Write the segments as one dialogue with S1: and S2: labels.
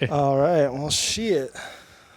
S1: All right. Well, shit.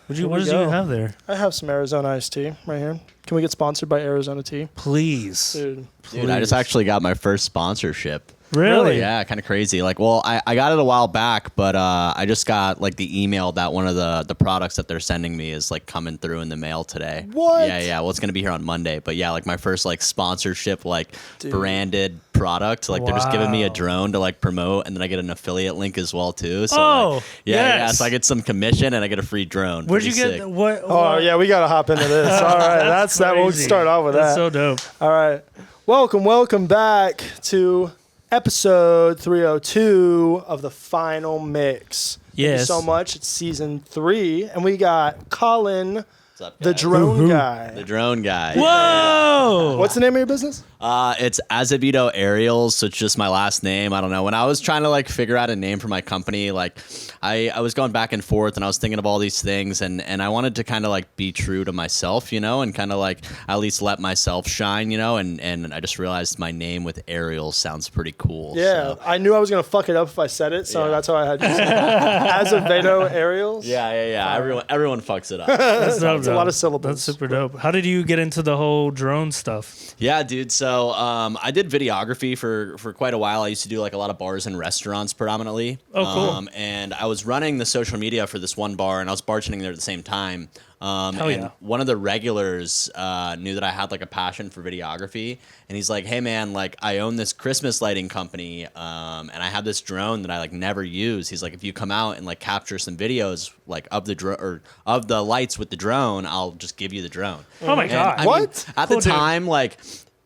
S2: What do you have there?
S1: I have some Arizona iced tea right here. Can we get sponsored by Arizona Tea?
S2: Please.
S3: Dude, I just actually got my first sponsorship.
S2: Really?
S3: Yeah, kind of crazy. Like, well, I got it a while back, but I just got like the email that one of the products that they're sending me is like coming through in the mail today.
S1: What?
S3: Yeah. Well, it's gonna be here on Monday, but yeah, like my first like sponsorship, like branded product. Like they're just giving me a drone to like promote, and then I get an affiliate link as well too. So like, yeah. So I get some commission and I get a free drone.
S2: Where'd you get what?
S1: Oh yeah, we gotta hop into this. All right, that's that. We'll start off with
S2: That's
S1: that.
S2: so dope.
S1: All right, welcome back to episode 302 of the Final Mix. Thank you
S2: Yes.
S1: so much. It's season 3, and we got Colin,
S3: What's up,
S1: the
S3: guys?
S1: drone guy.
S3: The drone guy.
S2: Whoa!
S1: What's the name of your business?
S3: It's Azevedo Aerials, so it's just my last name. I don't know. When I was trying to like figure out a name for my company, like I was going back and forth and I was thinking of all these things and I wanted to kind of like be true to myself, you know, and kind of like at least let myself shine, you know, and I just realized my name with Aerials sounds pretty cool.
S1: Yeah,
S3: so.
S1: I knew I was gonna fuck it up if I said it, so that's how I had you say it. Azevedo Aerials.
S3: Yeah. Everyone fucks it up.
S2: That's dope,
S1: It's a lot of syllables.
S2: That's super dope. How did you get into the whole drone stuff?
S3: Yeah, dude. So I did videography for quite a while. I used to do like a lot of bars and restaurants predominantly.
S2: Oh, cool.
S3: And I was running the social media for this one bar, and I was bartending there at the same time.
S2: Hell
S3: and
S2: yeah.
S3: one of the regulars knew that I had like a passion for videography, and he's like, "Hey man, like I own this Christmas lighting company, and I have this drone that I like never use." He's like, "If you come out and like capture some videos like of the or of the lights with the drone, I'll just give you the drone."
S2: Oh my
S3: And,
S2: god!
S3: I mean, at the time, like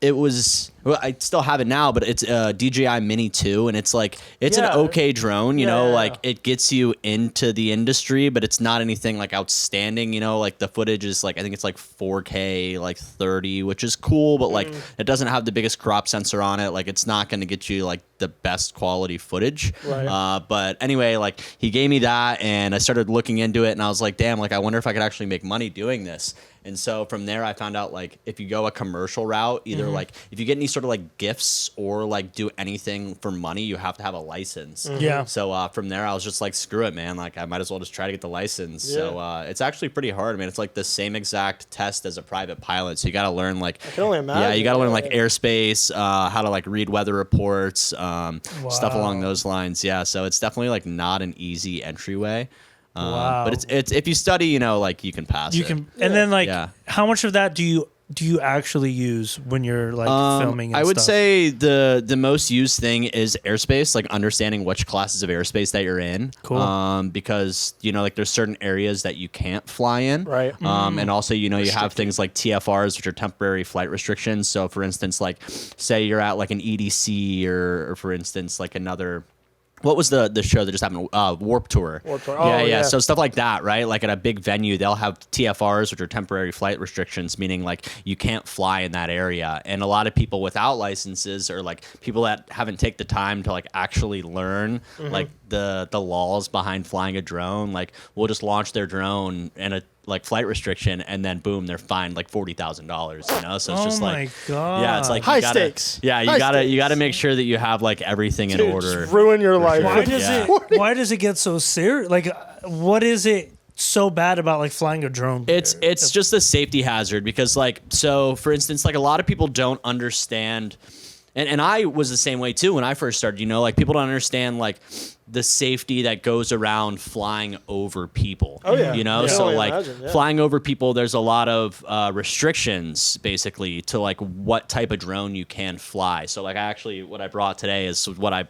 S3: it was. Well, I still have it now, but it's a DJI Mini 2, and it's like it's an okay drone. You know, like it gets you into the industry, but it's not anything like outstanding. You know, like the footage is like I think it's like 4K, like 30, which is cool, but like it doesn't have the biggest crop sensor on it. Like it's not going to get you like the best quality footage.
S1: Right.
S3: But anyway, like he gave me that, and I started looking into it, and I was like, damn, like I wonder if I could actually make money doing this. And so from there, I found out like if you go a commercial route, either like if you get any sort of like gifts or like do anything for money, you have to have a license.
S2: Yeah.
S3: So from there, I was just like, screw it, man. Like I might as well just try to get the license.
S1: Yeah.
S3: So it's actually pretty hard. I mean, it's like the same exact test as a private pilot. So you got to learn like
S1: I can only imagine.
S3: yeah, you got to learn like airspace, how to like read weather reports, stuff along those lines. Yeah. So it's definitely like not an easy entryway.
S2: Wow.
S3: But it's if you study, you know, like you can pass it.
S2: You can, and then like,
S3: Yeah.
S2: how much of that do you actually use when you're like filming? And
S3: I would
S2: stuff?
S3: say the most used thing is airspace, like understanding which classes of airspace that you're in.
S2: Cool.
S3: Because you know, like there's certain areas that you can't fly in.
S1: Right.
S3: And also, you know, you have things like TFRs, which are temporary flight restrictions. So, for instance, like say you're at like an EDC or for instance, like another. What was the show that just happened? Warped Tour.
S1: Warped Tour. Oh,
S3: yeah.
S1: yeah.
S3: So stuff like that, right? Like at a big venue, they'll have TFRs, which are temporary flight restrictions, meaning like you can't fly in that area. And a lot of people without licenses or like people that haven't taken the time to like actually learn like the laws behind flying a drone, like will just launch their drone in a like flight restriction, and then boom, they're fined like $40,000. You know, so it's just like,
S2: oh my god,
S3: yeah, it's like
S1: High
S3: you gotta,
S1: stakes.
S3: Yeah, you
S1: High
S3: gotta
S1: stakes.
S3: make sure that you have like everything in
S1: Dude,
S3: order.
S1: just ruin your life.
S2: Why does
S3: Yeah.
S2: why does it get so serious? Like, what is it so bad about like flying a drone?
S3: It's just a safety hazard because like so for instance, like a lot of people don't understand. And I was the same way too when I first started, you know, like people don't understand like the safety that goes around flying over people.
S1: Oh, yeah.
S3: You know,
S1: Yeah.
S3: so
S1: Totally
S3: like
S1: imagine, yeah.
S3: flying over people, there's a lot of restrictions basically to like what type of drone you can fly. So like what I brought today is what I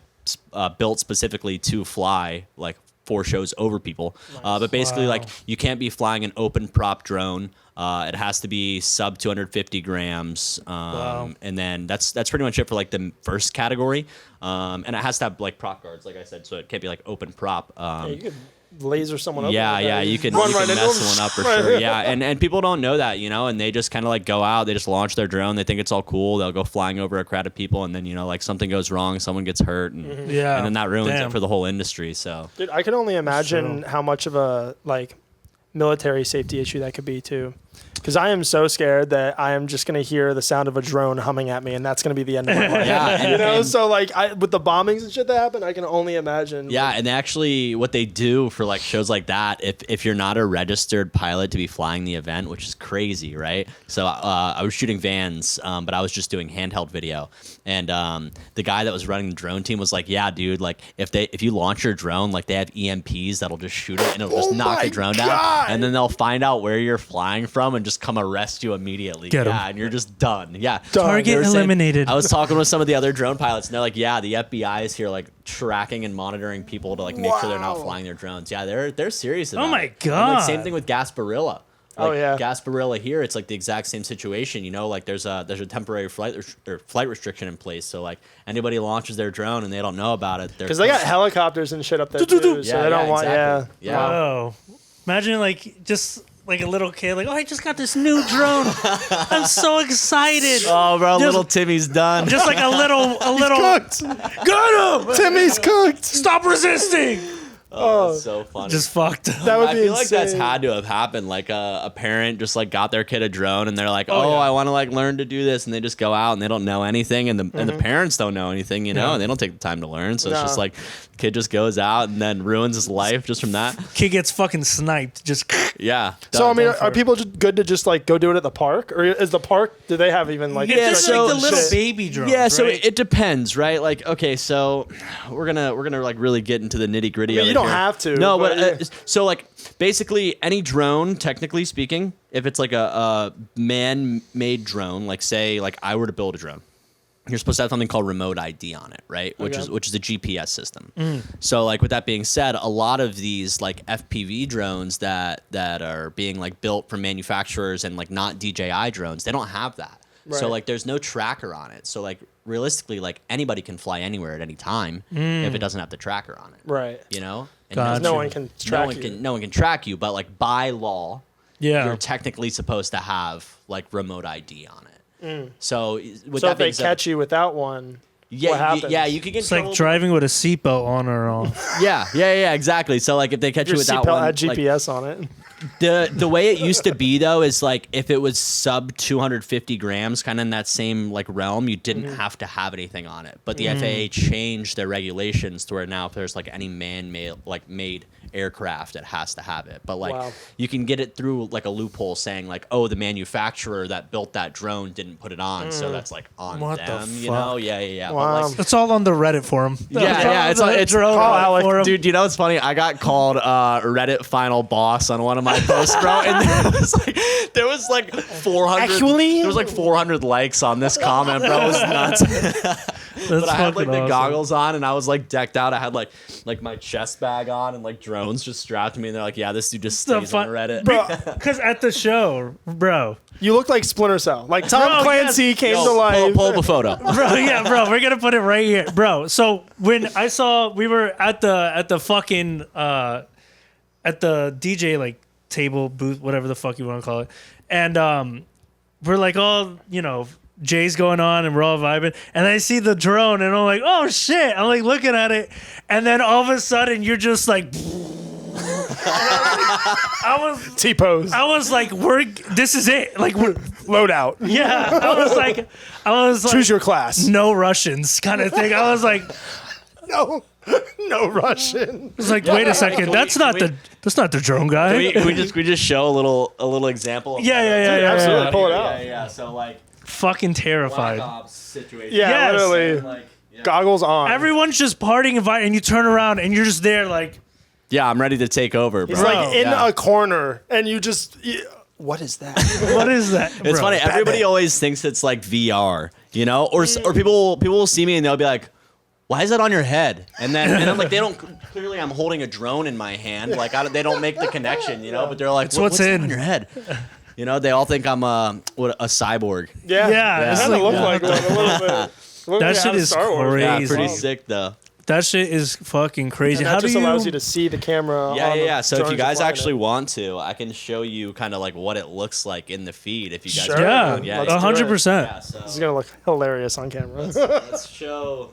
S3: built specifically to fly like 4 shows over people. But basically like you can't be flying an open prop drone. It has to be sub 250 grams. And then that's pretty much it for like the first category. And it has to have like prop guards, like I said, so it can't be like open prop.
S1: Yeah, you could laser someone up.
S3: Yeah,
S1: with
S3: yeah,
S1: that.
S3: you can
S1: Run right into
S3: mess
S1: them.
S3: one up for sure. Yeah, and people don't know that, you know, and they just kind of like go out, they just launch their drone, they think it's all cool, they'll go flying over a crowd of people, and then you know like something goes wrong, someone gets hurt, and and then that ruins it for the whole industry. So,
S1: Dude, I can only imagine how much of a like military safety issue that could be too. Because I am so scared that I am just going to hear the sound of a drone humming at me, and that's going to be the end of my life.
S3: Yeah,
S1: you know, so like with the bombings and shit that happen, I can only imagine.
S3: Yeah, and actually, what they do for like shows like that, if you're not a registered pilot to be flying the event, which is crazy, right? So I was shooting vans, but I was just doing handheld video, and the guy that was running the drone team was like, "Yeah, dude, like if you launch your drone, like they have EMPs that'll just shoot it and it'll just knock the drone down, and then they'll find out where you're flying from and just come arrest you immediately.
S2: Get 'em.
S3: Yeah, and you're just done. Yeah,
S2: Target
S3: They were saying-
S2: eliminated.
S3: I was talking with some of the other drone pilots, and they're like, "Yeah, the FBI is here, like tracking and monitoring people to like make sure they're not
S1: Wow.
S3: flying their drones." Yeah, they're serious about
S2: Oh my
S3: it. And,
S2: God.
S3: like, same thing with Gasparilla.
S1: Oh, yeah.
S3: Gasparilla here, it's like the exact same situation. You know, like there's a temporary flight restriction in place. So like anybody launches their drone and they don't know about it,
S1: Because they got helicopters and shit up there too, so they don't want.
S3: exactly.
S1: Yeah.
S3: Yeah.
S2: Oh, imagine like just like a little kid, like, oh, I just got this new drone. I'm so excited.
S3: Oh, bro,
S2: Just-
S3: little Timmy's done.
S2: Just like a little.
S1: Cooked.
S2: Got him.
S1: Timmy's cooked.
S2: Stop resisting.
S3: Oh, that's so funny.
S2: Just fucked up.
S1: That would
S3: I
S1: be
S3: feel like that's
S1: insane.
S3: had to have happened. Like a parent just like got their kid a drone and they're like, oh,
S2: yeah.
S3: I want to like learn to do this, and they just go out and they don't know anything, and the
S1: Mm-hmm.
S3: parents don't know anything, you know, and they don't take the time to learn. So it's
S1: No.
S3: just like kid just goes out and then ruins his life just from that.
S2: Kid gets fucking sniped. Just
S3: Yeah.
S1: So I mean,
S2: for
S1: are
S2: it.
S1: people just good to just like go do it at the park, or is the park? Do they have even like?
S2: it's just
S3: so-
S2: like the little
S1: shit?
S2: baby drones.
S3: Yeah, so
S2: right?
S3: it depends, right? Like, okay, so we're gonna like really get into the nitty gritty.
S1: I mean,
S3: of
S1: you
S3: it
S1: don't
S3: here.
S1: have to,
S3: No,
S1: but
S3: but
S1: yeah.
S3: so like basically any drone, technically speaking, if it's like a man-made drone, like say like I were to build a drone, you're supposed to have something called remote ID on it, right? Which
S1: Okay.
S3: is a GPS system. So like with that being said, a lot of these like FPV drones that are being like built from manufacturers and like not DJI drones, they don't have that. So
S1: Right.
S3: like there's no tracker on it. So like realistically, like anybody can fly anywhere at any time if it doesn't have the tracker on it.
S1: Right.
S3: You know? And
S2: Gotcha.
S1: No one can track you.
S3: no one can track you, but like by law,
S2: yeah.
S3: you're technically supposed to have like remote ID on it. So with
S1: So
S3: that
S1: if they
S3: being said,
S1: catch you without one,
S3: yeah,
S1: what happens?
S3: yeah, you could get in
S2: It's like
S3: trouble.
S2: driving with a seatbelt on or off.
S3: Yeah, exactly. So like if they catch
S1: your
S3: you without
S1: seatbelt
S3: one,
S1: had
S3: like,
S1: GPS on it.
S3: the way it used to be though is like if it was sub 250 grams, kind of in that same like realm, you didn't have to have anything on it. But the FAA changed their regulations to where now if there's like any made aircraft, it has to have it. But like
S1: Wow.
S3: you can get it through like a loophole saying like, oh, the manufacturer that built that drone didn't put it on, so that's like on
S2: What the
S3: them, you know?
S2: fuck?
S3: Yeah.
S1: Wow.
S3: But like,
S2: It's all on the Reddit forum.
S3: yeah, it's
S2: drone
S1: Call Alec,
S2: forum.
S3: dude, you know what's funny? I got called Reddit final boss on one of my posts, bro, and there was like 400.
S1: Actually?
S3: There was like 400 likes on this comment, bro. It was nuts.
S2: That's
S3: But I had like
S2: fucking
S3: the
S2: awesome.
S3: goggles on, and I was like decked out. I had like my chest bag on, and like drones just strapped to me. And they're like, "Yeah, this dude just
S2: The
S3: stays on
S2: fun-
S3: Reddit."
S1: Bro,
S2: Because at the show, bro,
S1: you look like Splinter Cell. Like Tom
S2: Bro,
S1: Clancy
S2: yes.
S1: came
S3: Yo,
S1: to life.
S3: pull up a photo.
S2: bro, we're gonna put it right here, bro. So when I saw we were at the fucking at the DJ like table booth, whatever the fuck you want to call it, and we're like all Jay's going on and we're all vibing, and I see the drone and I'm like, oh shit! I'm like looking at it, and then all of a sudden you're just like.
S1: T-pose.
S2: I was like, this is it. Like, we're,
S1: Loadout.
S2: yeah. I was like,
S1: Choose your class.
S2: no Russians kind of thing. I was like,
S1: No Russian.
S2: wait a second.
S3: Can
S2: that's
S3: we-
S2: not
S3: can
S2: the drone guy.
S3: Can we just show a little example?
S2: Yeah.
S1: absolutely. Pull it out.
S3: Yeah. So like
S2: Fucking
S3: Black
S2: terrified.
S3: Ops situation.
S1: Yeah,
S2: Yes.
S1: literally.
S3: Like, yeah.
S1: Goggles on.
S2: Everyone's just partying and vibing, and you turn around and you're just there like,
S3: Yeah, I'm ready to take over, bro.
S1: He's like in
S3: Yeah.
S1: a corner, and you just. What is that?
S2: what is that?
S3: It's
S2: bro?
S3: funny. Everybody always thinks it's like VR, you know, or people will see me and they'll be like, "Why is that on your head?" And I'm like, they don't clearly. I'm holding a drone in my hand. Like they don't make the connection, you know. But they're like,
S2: what's
S3: that
S2: in?"
S3: on your head?" You know, they all think I'm a cyborg.
S1: Yeah.
S2: Yeah,
S1: It
S2: it's
S1: kind of
S2: like-
S1: looked like one a little bit. Looked
S2: That
S1: like
S2: shit
S1: out of
S2: is
S1: Star Wars.
S3: Yeah,
S2: Crazy.
S3: pretty sick though.
S2: That shit is fucking crazy.
S1: And
S2: How
S1: that just
S2: do
S1: allows you to see the camera. on the
S3: Yeah. So if
S1: drone
S3: you
S1: you're
S3: guys
S1: flying
S3: actually
S1: in.
S3: want to, I can show you kind of like what it looks like in the feed. If you guys,
S1: Sure.
S2: Yeah,
S1: Let's do it.
S2: 100%.
S3: Yeah, so
S1: This is gonna look hilarious on camera.
S3: let's show.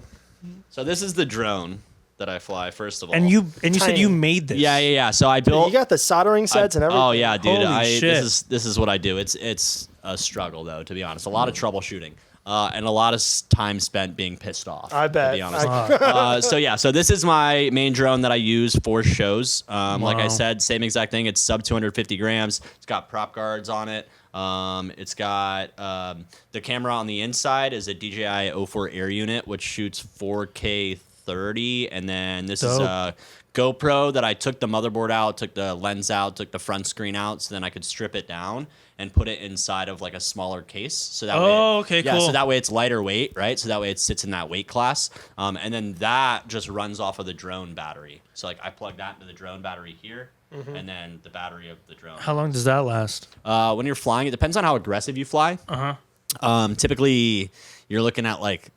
S3: So this is the drone. that I fly. First of all,
S2: And you said
S1: Tiny.
S2: you made this.
S3: yeah. So I built.
S1: You got the soldering sets and everything.
S3: Oh yeah, dude.
S2: Holy shit.
S3: This is what I do. It's a struggle though, to be honest. A lot of troubleshooting. And a lot of time spent being pissed off.
S1: I bet.
S3: To be honest. So this is my main drone that I use for shows. Like I
S2: Wow.
S3: said, same exact thing. It's sub 250 grams. It's got prop guards on it. It's got the camera on the inside is a DJI O4 Air unit, which shoots 4K 30, and then this is
S2: Dope.
S3: a GoPro that I took the motherboard out, took the lens out, took the front screen out, so then I could strip it down and put it inside of like a smaller case. So that
S2: Oh,
S3: way,
S2: okay,
S3: yeah,
S2: cool.
S3: so that way it's lighter weight, right? So that way it sits in that weight class, and then that just runs off of the drone battery. So like I plug that into the drone battery here, and then the battery of the drone.
S2: How long does that last?
S3: When you're flying, it depends on how aggressive you fly. Typically, you're looking at like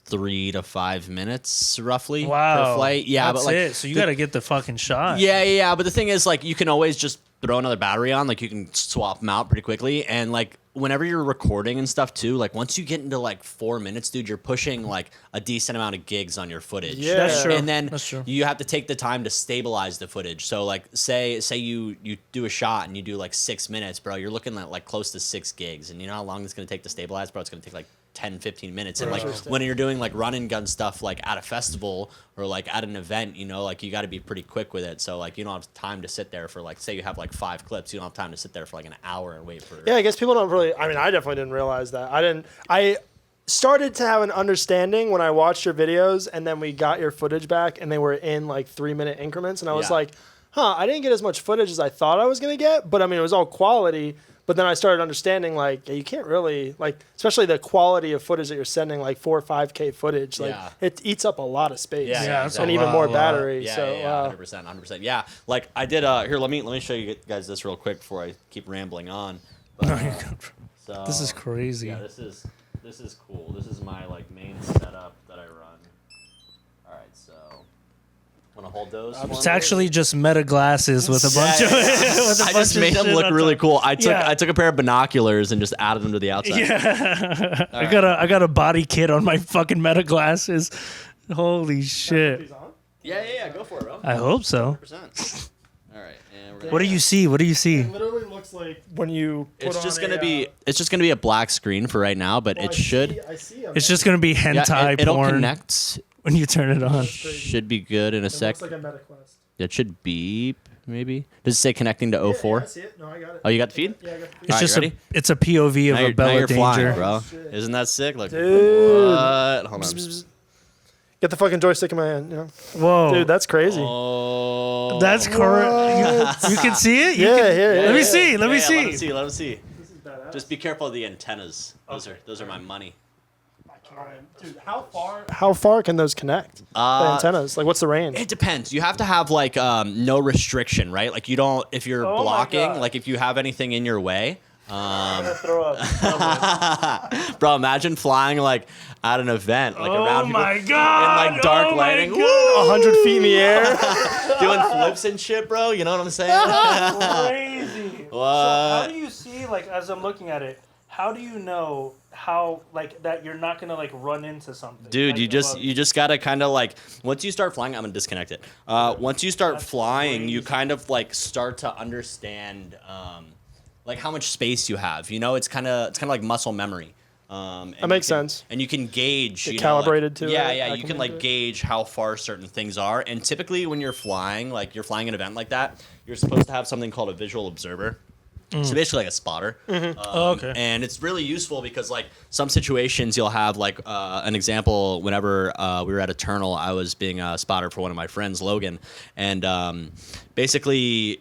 S3: 3 to 5 minutes roughly per flight. Yeah,
S2: that's
S3: but like
S2: it. So you got to get the fucking shot.
S3: yeah. But the thing is, like, you can always just throw another battery on. Like, you can swap them out pretty quickly. And like, whenever you're recording and stuff too, like once you get into like 4 minutes, dude, you're pushing like a decent amount of gigs on your footage.
S1: Yeah.
S2: That's true.
S3: And then
S2: That's true.
S3: you have to take the time to stabilize the footage. So like, say you do a shot and you do like 6 minutes, bro. You're looking at like close to 6 gigs, and you know how long it's gonna take to stabilize, bro? It's gonna take like 10, 15 minutes. And like when you're doing like run and gun stuff like at a festival or like at an event, you know, like you got to be pretty quick with it. So like you don't have time to sit there for like, say you have like 5 clips, you don't have time to sit there for like an hour and wait for.
S1: Yeah, I guess people don't really. I mean, I definitely didn't realize that. I started to have an understanding when I watched your videos, and then we got your footage back, and they were in like 3-minute increments, and I was
S3: Yeah.
S1: like, I didn't get as much footage as I thought I was gonna get. But I mean, it was all quality. But then I started understanding, like, you can't really, like, especially the quality of footage that you're sending, like 4 or 5K footage, like,
S3: Yeah.
S1: it eats up a lot of space.
S3: Yeah,
S2: that's
S1: and
S2: a
S1: even
S2: lot,
S1: more
S2: a lot.
S1: battery.
S3: Yeah,
S1: so,
S3: yeah, 100%. Yeah, like I did. Here, let me show you guys this real quick before I keep rambling on. But,
S2: No, you're good.
S3: so,
S2: This is crazy.
S3: Yeah, this is cool. This is my like main setup that I run. All right, so want to hold those?
S2: It's actually just meta glasses with a bunch of. with a
S3: I
S2: bunch
S3: just
S2: of
S3: made them
S2: shit
S3: look
S2: on
S3: really
S2: top.
S3: cool. I
S2: Yeah.
S3: took a pair of binoculars and just added them to the outside.
S2: Yeah, I got a body kit on my fucking meta glasses. Holy shit!
S3: Yeah. Go for it, bro.
S2: I hope so.
S3: 100%. All right, and we're gonna.
S2: What do you see? What do you see?
S1: It literally looks like when you put
S3: It's
S1: on
S3: just
S1: a,
S3: gonna be a black screen for right now, but
S1: well,
S3: it should.
S1: I see 'em.
S2: It's just gonna be
S3: Yeah,
S2: hentai
S3: it'll
S2: porn
S3: connect.
S2: when you turn it on.
S3: Should be good in a
S1: It
S3: sec.
S1: looks like a MetaQuest.
S3: It should beep, maybe. Does it say connecting to 04?
S1: Yeah, I see it. No, I got it.
S3: Oh, you got the feed?
S1: Yeah, I got the feed.
S2: It's
S3: Alright,
S2: just
S3: ready?
S2: it's a POV of
S3: Now
S2: a
S3: you're,
S2: Bella Danger.
S3: flying, bro.
S1: Shit.
S3: Isn't that sick? Look,
S1: Dude.
S3: what? Hold on.
S1: Get the fucking joystick in my hand. You know?
S2: Whoa,
S1: Dude, that's crazy.
S3: Oh,
S2: that's correct. You can see it. You
S1: Yeah,
S2: can-
S1: here.
S2: Let me see. Let me
S3: Let him
S2: see.
S3: see. Let him see.
S1: This is badass.
S3: Just be careful of the antennas. Those are my money.
S1: Dude, how far can those connect? The antennas. Like, what's the range?
S3: It depends. You have to have like no restriction, right? Like you don't if you're
S1: Oh my
S3: blocking,
S1: God.
S3: like if you have anything in your way.
S1: I'm gonna throw up.
S3: Bro, imagine flying like at an event, like
S2: Oh
S3: around people
S2: my god!
S3: in like dark
S2: Oh my
S3: lighting,
S2: God.
S3: woo,
S1: 100 feet in the air.
S3: doing flips and shit, bro. You know what I'm saying?
S2: Crazy.
S3: What?
S2: How do you see, like, as I'm looking at it, how do you know how, like, that you're not gonna like run into something?
S3: Dude,
S2: like,
S3: you just gotta kind of like once you start flying, I'm gonna disconnect it. Once you start flying, you kind of like start to understand like how much space you have. You know, it's kind of like muscle memory. And
S1: That makes
S3: you can-
S1: sense.
S3: And you can gauge.
S1: Get
S3: You know, like-
S1: calibrated to it,
S3: Yeah. You can
S1: acclimated
S3: like
S1: to it.
S3: gauge how far certain things are. And typically, when you're flying, like you're flying an event like that, you're supposed to have something called a visual observer. So basically, like a spotter.
S2: Oh, okay.
S3: And it's really useful because like some situations you'll have like an example whenever we were at Eternal, I was being a spotter for one of my friends, Logan, and basically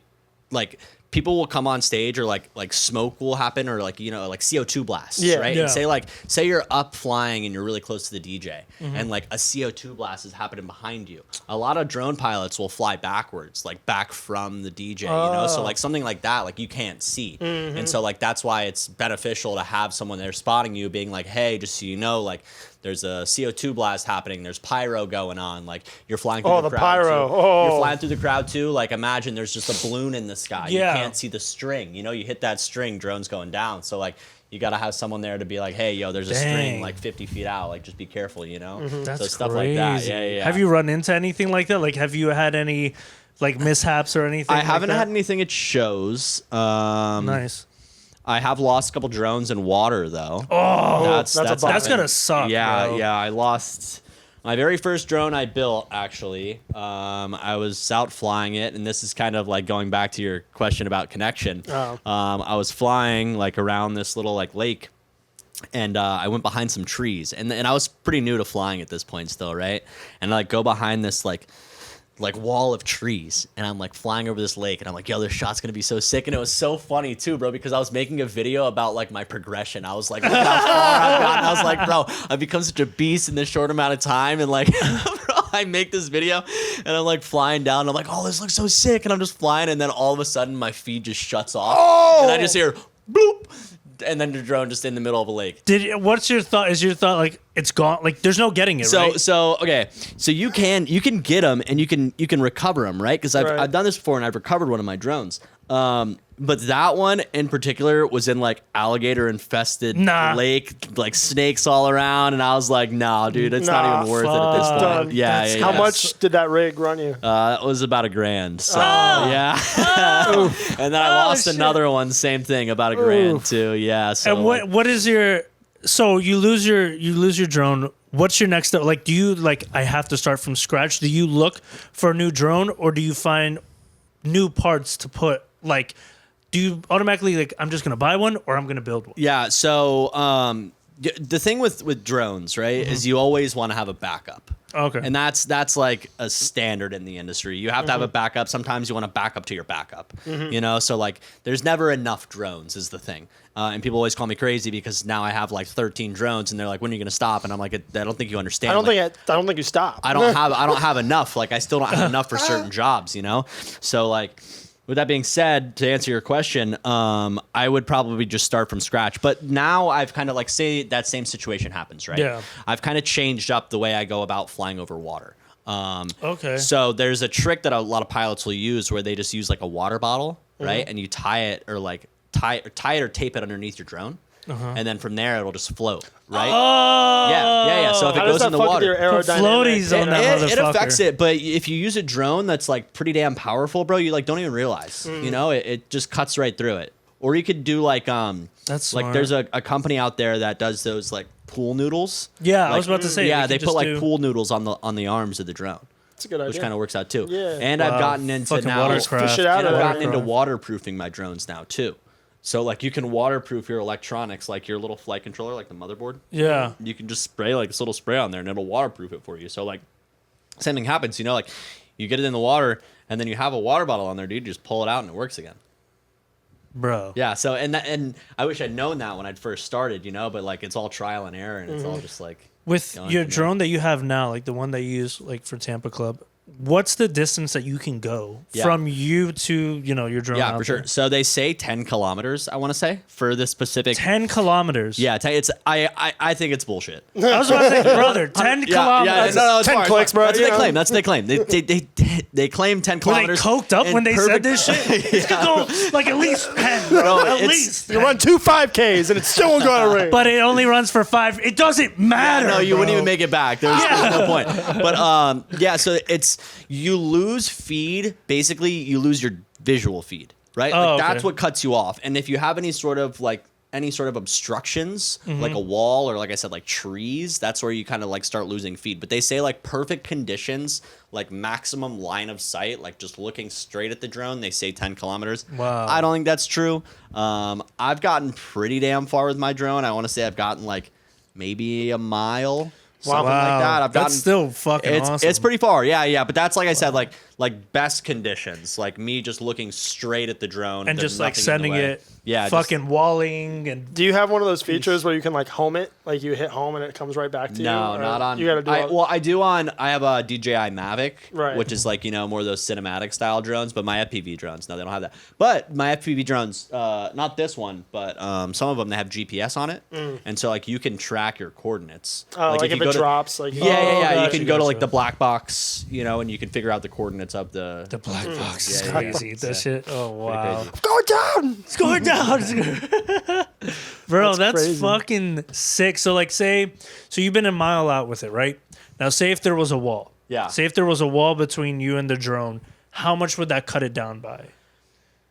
S3: like people will come on stage or like smoke will happen or like like CO2 blasts,
S1: Yeah.
S3: right?
S2: Yeah.
S3: And say you're up flying and you're really close to the DJ and like a CO2 blast is happening behind you. A lot of drone pilots will fly backwards, like back from the DJ, you know? So like something like that, like you can't see. And so like that's why it's beneficial to have someone there spotting you being like, hey, just so you know, like there's a CO2 blast happening. There's pyro going on. Like you're flying through
S1: Oh,
S3: the
S1: the
S3: crowd.
S1: pyro.
S3: Too.
S1: Oh.
S3: You're flying through the crowd too. Like imagine there's just a balloon in the sky.
S2: Yeah.
S3: You can't see the string. You know, you hit that string, drone's going down. So like you got to have someone there to be like, hey, yo, there's a string like 50 feet out. Like, just be careful, you know?
S2: That's
S3: so stuff
S2: crazy.
S3: like that. Yeah.
S2: Have you run into anything like that? Like, have you had any like mishaps or anything?
S3: I
S2: like
S3: haven't
S2: that?
S3: had anything at shows.
S2: Nice.
S3: I have lost a couple drones in water, though.
S1: Oh,
S2: That's
S1: happened.
S2: gonna suck.
S3: Yeah,
S2: bro.
S3: yeah. I lost my very first drone I built, actually. I was out flying it, and this is kind of like going back to your question about connection.
S1: Oh.
S3: I was flying like around this little like lake, and I went behind some trees, and I was pretty new to flying at this point still, right? And I like go behind this like wall of trees, and I'm like flying over this lake, and I'm like, yo, this shot's gonna be so sick. And it was so funny too, bro, because I was making a video about like my progression. I was like, look how far I've gotten. I was like, bro, I've become such a beast in this short amount of time. And like bro, I make this video and I'm like flying down, and I'm like, oh, this looks so sick, and I'm just flying, and then all of a sudden my feed just shuts off, and I just hear bloop, and then the drone just in the middle of a lake.
S2: What's your thought? Is your thought like it's gone? Like there's no getting it, right?
S3: So okay, so you can get them, and you can recover them, right? Because
S1: Right.
S3: I've done this before, and I've recovered one of my drones. But that one in particular was in like alligator infested
S2: Nah.
S3: lake, like snakes all around, and I was like, nah, dude, it's not even worth it at this
S2: fuck.
S3: point.
S1: Done.
S3: Yeah.
S1: How much did that rig run you?
S3: It was about $1,000. So yeah. And then I lost
S2: shit.
S3: another one, same thing, about $1,000 too. Yeah. So
S2: And what is your? So you lose your drone. What's your next step? Like, do you like? I have to start from scratch. Do you look for a new drone, or do you find new parts to put? Like, do you automatically like? I'm just gonna buy one, or I'm gonna build one.
S3: Yeah. So the thing with drones, right, is you always want to have a backup.
S2: Okay.
S3: And that's like a standard in the industry. You have to have a backup. Sometimes you want to back up to your backup. You know, so like there's never enough drones is the thing. And people always call me crazy because now I have like 13 drones, and they're like, when are you going to stop? And I'm like, I don't think you understand.
S1: I don't
S3: Like,
S1: think you stopped.
S3: I don't have enough. Like I still don't have enough for certain jobs, you know? So like with that being said, to answer your question, I would probably just start from scratch. But now I've kind of like, say that same situation happens, right?
S2: Yeah.
S3: I've kind of changed up the way I go about flying over water.
S2: Okay.
S3: So there's a trick that a lot of pilots will use where they just use like a water bottle, right? And you tie it or like tie it or tape it underneath your drone. And then from there it'll just float, right?
S2: Oh.
S3: Yeah. So if it
S1: How does
S3: goes
S1: that
S3: in the
S1: fuck
S3: water,
S1: with your
S2: Put floaties
S1: aerodynamic?
S2: on that
S3: it
S2: motherfucker.
S3: affects it, but if you use a drone that's like pretty damn powerful, bro, you like don't even realize. You know, it just cuts right through it. Or you could do like
S2: That's
S3: like
S2: smart.
S3: there's a company out there that does those like pool noodles.
S2: Yeah, I
S3: Like,
S2: was about to say.
S3: yeah,
S2: you
S3: they
S2: can
S3: put
S2: just
S3: like
S2: do-
S3: pool noodles on the arms of the drone,
S1: That's a good idea.
S3: which kind of works out too.
S1: Yeah.
S3: And
S2: Wow,
S3: I've gotten into
S2: fucking
S3: now
S2: watercraft.
S1: Fish it out
S3: and
S1: of
S3: I've
S1: there.
S3: gotten into waterproofing my drones now too. So like you can waterproof your electronics, like your little flight controller, like the motherboard.
S2: Yeah.
S3: You can just spray like this little spray on there, and it'll waterproof it for you. So like, same thing happens. You know, like you get it in the water, and then you have a water bottle on there, dude. You just pull it out, and it works again.
S2: Bro.
S3: Yeah. So and I wish I'd known that when I'd first started, you know. But like it's all trial and error, and it's all just like
S2: With
S3: going
S2: your
S3: from there.
S2: drone that you have now, like the one that you use like for Tampa Club, what's the distance that you can go
S3: Yeah.
S2: from you to, your drone?
S3: Yeah,
S2: out
S3: for sure.
S2: there?
S3: So they say 10 kilometers. I want to say for this specific.
S2: 10 kilometers.
S3: Yeah, it's I think it's bullshit.
S2: I was about to say, brother, 10 kilometers.
S3: no, it's
S1: 10
S3: far, it's
S1: clicks,
S3: far.
S1: bro,
S3: That's
S1: you
S3: what they
S1: know.
S3: claim. That's what they claim. They claim 10
S2: Were they
S3: kilometers.
S2: coked up
S3: in
S2: when they said
S3: perfect-
S2: this shit? It's gonna go like at least 10.
S3: Bro,
S2: at
S3: it's-
S2: least.
S1: You run 2 5Ks and it still won't go to ring.
S2: But it only runs for 5. It doesn't matter.
S3: No, you wouldn't
S2: bro.
S3: even make it back. There's no point. But yeah, so it's you lose feed. Basically, you lose your visual feed, right?
S2: Oh,
S3: Like
S2: okay.
S3: that's what cuts you off. And if you have any sort of obstructions, like a wall or like I said, like trees, that's where you kind of like start losing feed. But they say like perfect conditions, like maximum line of sight, like just looking straight at the drone, they say 10 kilometers.
S2: Wow.
S3: I don't think that's true. I've gotten pretty damn far with my drone. I want to say I've gotten like maybe a mile. Something like that. I've
S2: That's
S3: gotten
S2: still fucking awesome.
S3: It's pretty far, yeah. But that's like I said, like best conditions, like me just looking straight at the drone
S2: and
S3: there's
S2: just like
S3: nothing in the
S2: sending
S3: way.
S2: it,
S3: yeah,
S2: fucking walling and
S1: Do you have one of those features where you can like home it? Like you hit home and it comes right back to you?
S3: No,
S1: Or
S3: not on.
S1: You gotta do
S3: I do on. I have a DJI Mavic,
S1: Right.
S3: which is like more of those cinematic style drones. But my FPV drones, no, they don't have that. But my FPV drones, not this one, but some of them they have GPS on it, and so like you can track your coordinates.
S1: Oh, like
S3: you
S1: if
S3: go
S1: it
S3: to-
S1: drops, like
S3: Yeah, you
S1: gotcha,
S3: can go to like
S1: gotcha.
S3: the black box, and you can figure out the coordinates of the.
S2: the black box is
S3: Yeah,
S2: crazy. That shit. Oh wow.
S3: crazy.
S1: Go down.
S2: It's going down. Bro, that's
S1: crazy.
S2: fucking sick. So like so you've been a mile out with it, right? Now say if there was a wall.
S3: Yeah.
S2: Say if there was a wall between you and the drone, how much would that cut it down by?